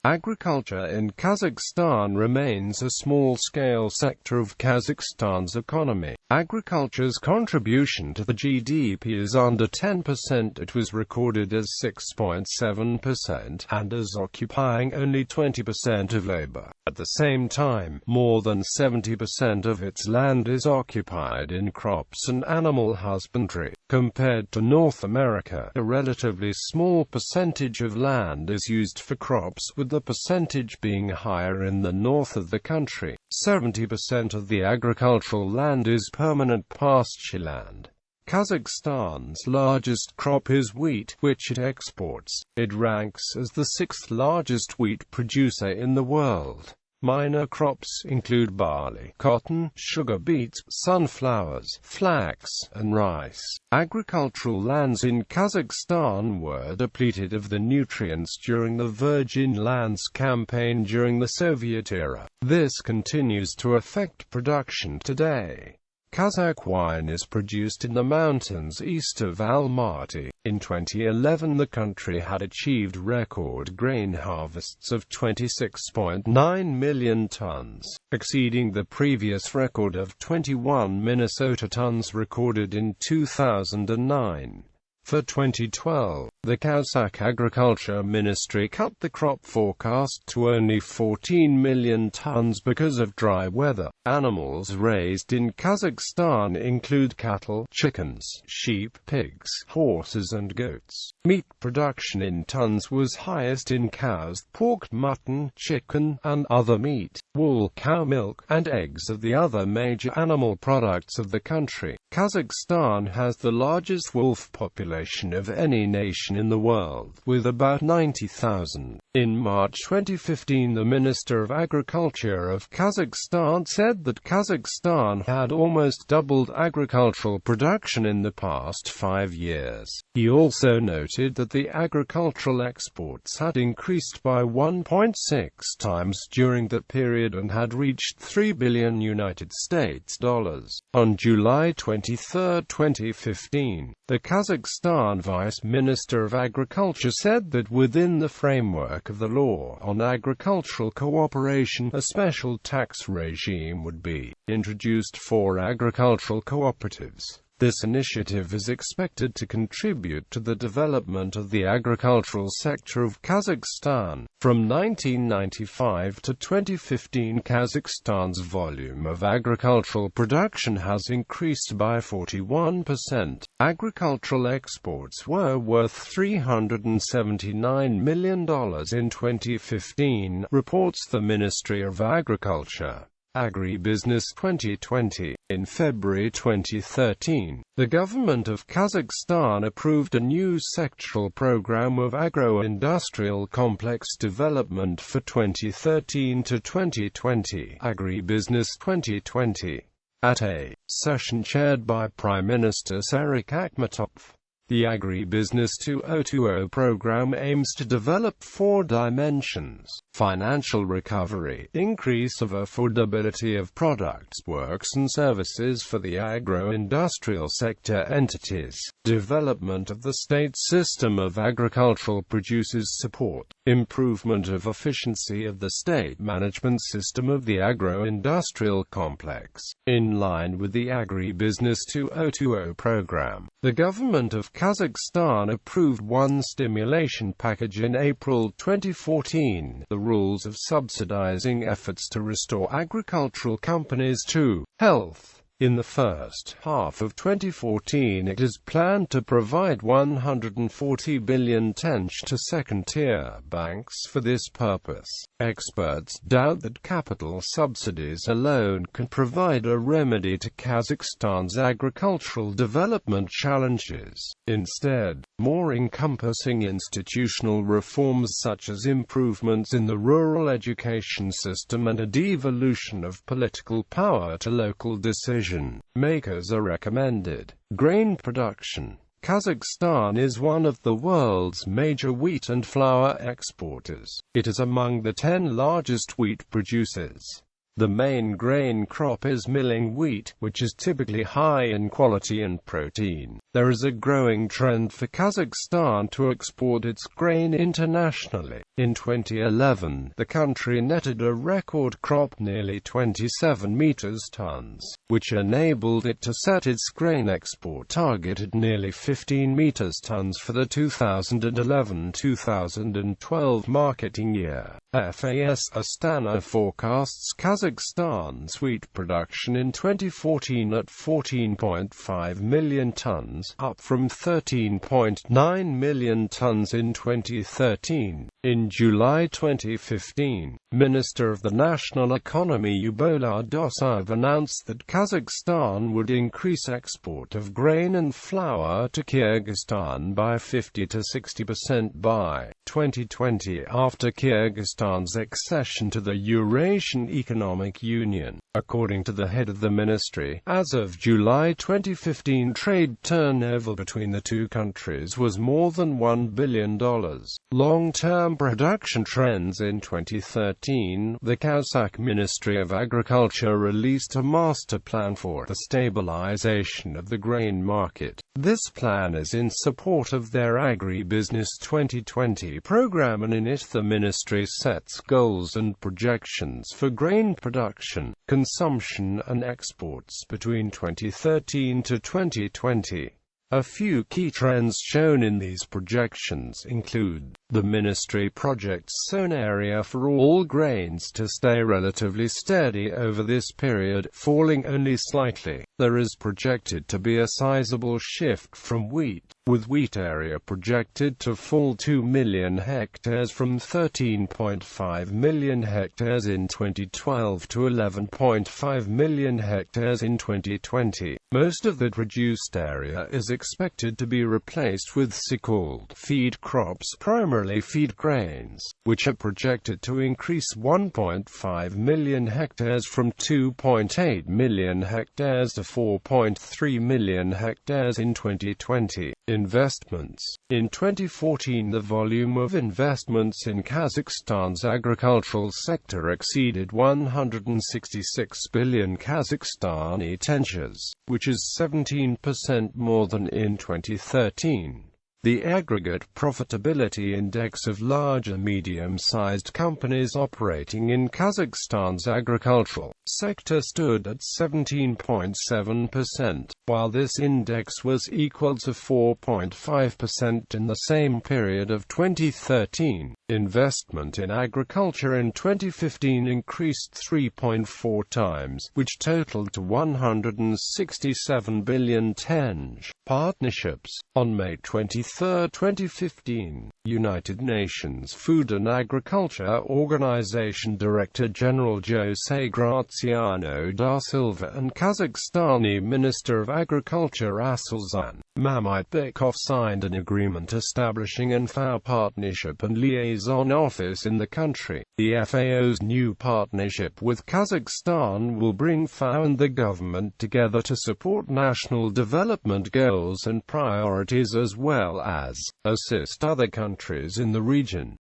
Agriculture in Kazakhstan remains a small-scale sector of Kazakhstan's economy. Agriculture's contribution to the GDP is under 10%. It was recorded as 6.7% and as occupying only 20% of labor. At the same time, more than 70% of its land is occupied in crops and animal husbandry. Compared to North America, a relatively small percentage of land is used for crops, with the percentage being higher in the north of the country. 70% of the agricultural land is permanent pasture land. Kazakhstan's largest crop is wheat, which it exports. It ranks as the sixth largest wheat producer in the world. Minor crops include barley, cotton, sugar beets, sunflowers, flax, and rice. Agricultural lands in Kazakhstan were depleted of the nutrients during the Virgin Lands campaign during the Soviet era. This continues to affect production today. Kazakh wine is produced in the mountains east of Almaty. In 2011, the country had achieved record grain harvests of 26.9 million tons, exceeding the previous record of 21 Minnesota tons recorded in 2009. For 2012, the Kazakh Agriculture Ministry cut the crop forecast to only 14 million tons because of dry weather. Animals raised in Kazakhstan include cattle, chickens, sheep, pigs, horses and goats. Meat production in tons was highest in cows, pork, mutton, chicken, and other meat. Wool, cow milk, and eggs are the other major animal products of the country. Kazakhstan has the largest wolf population of any nation in the world, with about 90,000. In March 2015, the Minister of Agriculture of Kazakhstan said that Kazakhstan had almost doubled agricultural production in the past 5 years. He also noted that the agricultural exports had increased by 1.6 times during that period and had reached $3 billion US. On July 23, 2015, the Kazakhstan Vice Minister of Agriculture said that within the framework of the law on agricultural cooperation, a special tax regime would be introduced for agricultural cooperatives. This initiative is expected to contribute to the development of the agricultural sector of Kazakhstan. From 1995 to 2015, Kazakhstan's volume of agricultural production has increased by 41%. Agricultural exports were worth $379 million in 2015, reports the Ministry of Agriculture. Agribusiness 2020. In February 2013, the government of Kazakhstan approved a new sectoral program of agro-industrial complex development for 2013 to 2020. Agribusiness 2020. At a session chaired by Prime Minister Sarik Akhmetov, the Agribusiness 2020 program aims to develop 4 dimensions: financial recovery, increase of affordability of products, works and services for the agro-industrial sector entities, development of the state system of agricultural producers support, improvement of efficiency of the state management system of the agro-industrial complex. In line with the Agribusiness 2020 program, the government of Kazakhstan approved one stimulation package in April 2014, the rules of subsidizing efforts to restore agricultural companies to health. In the first half of 2014, it is planned to provide 140 billion tenge to second-tier banks for this purpose. Experts doubt that capital subsidies alone can provide a remedy to Kazakhstan's agricultural development challenges. Instead, more encompassing institutional reforms such as improvements in the rural education system and a devolution of political power to local decision makers are recommended. Grain production. Kazakhstan is one of the world's major wheat and flour exporters. It is among the 10 largest wheat producers. The main grain crop is milling wheat, which is typically high in quality and protein. There is a growing trend for Kazakhstan to export its grain internationally. In 2011, the country netted a record crop nearly 27 metric tons, which enabled it to set its grain export target at nearly 15 metric tons for the 2011-2012 marketing year. FAS Astana forecasts Kazakhstan's wheat production in 2014 at 14.5 million tons, up from 13.9 million tons in 2013. In July 2015, Minister of the National Economy labor.At announced that Kazakhstan would increase export of grain and flour to Kyrgyzstan by 50 to 60% by 2020 after Kyrgyzstan's accession to the Eurasian Economic Union. According to the head of the ministry, as of July 2015, trade turnover between the two countries was more than $1 billion. Long-term production trends. In 2013, the Kazakh Ministry of Agriculture released a master plan for the stabilization of the grain market. This plan is in support of their Agribusiness 2020 program, and in it the ministry sets goals and projections for grain production, consumption and exports between 2013 to 2020. A few key trends shown in these projections include: the ministry projects sown area for all grains to stay relatively steady over this period, falling only slightly. There is projected to be a sizable shift from wheat, with wheat area projected to fall 2 million hectares from 13.5 million hectares in 2012 to 11.5 million hectares in 2020. Most of that reduced area is expected to be replaced with so-called feed crops, primarily feed grains, which are projected to increase 1.5 million hectares from 2.8 million hectares to 4.3 million hectares in 2020. Investments. In 2014, the volume of investments in Kazakhstan's agricultural sector exceeded 166 billion Kazakhstani tenges, which is 17% more than in 2013. The aggregate profitability index of large and medium-sized companies operating in Kazakhstan's agricultural sector stood at 17.7%, while this index was equal to 4.5% in the same period of 2013. Investment in agriculture in 2015 increased 3.4 times, which totaled to 167 billion tenge. Partnerships. On May 23, 2015, United Nations Food and Agriculture Organization Director General José Graciano da Silva and Kazakhstani Minister of Agriculture Asulzan Mamytbekov signed an agreement establishing an FAO Partnership and Liaison Office in the country. The FAO's new partnership with Kazakhstan will bring FAO and the government together to support national development goals and priorities, as well as assist other countries in the region.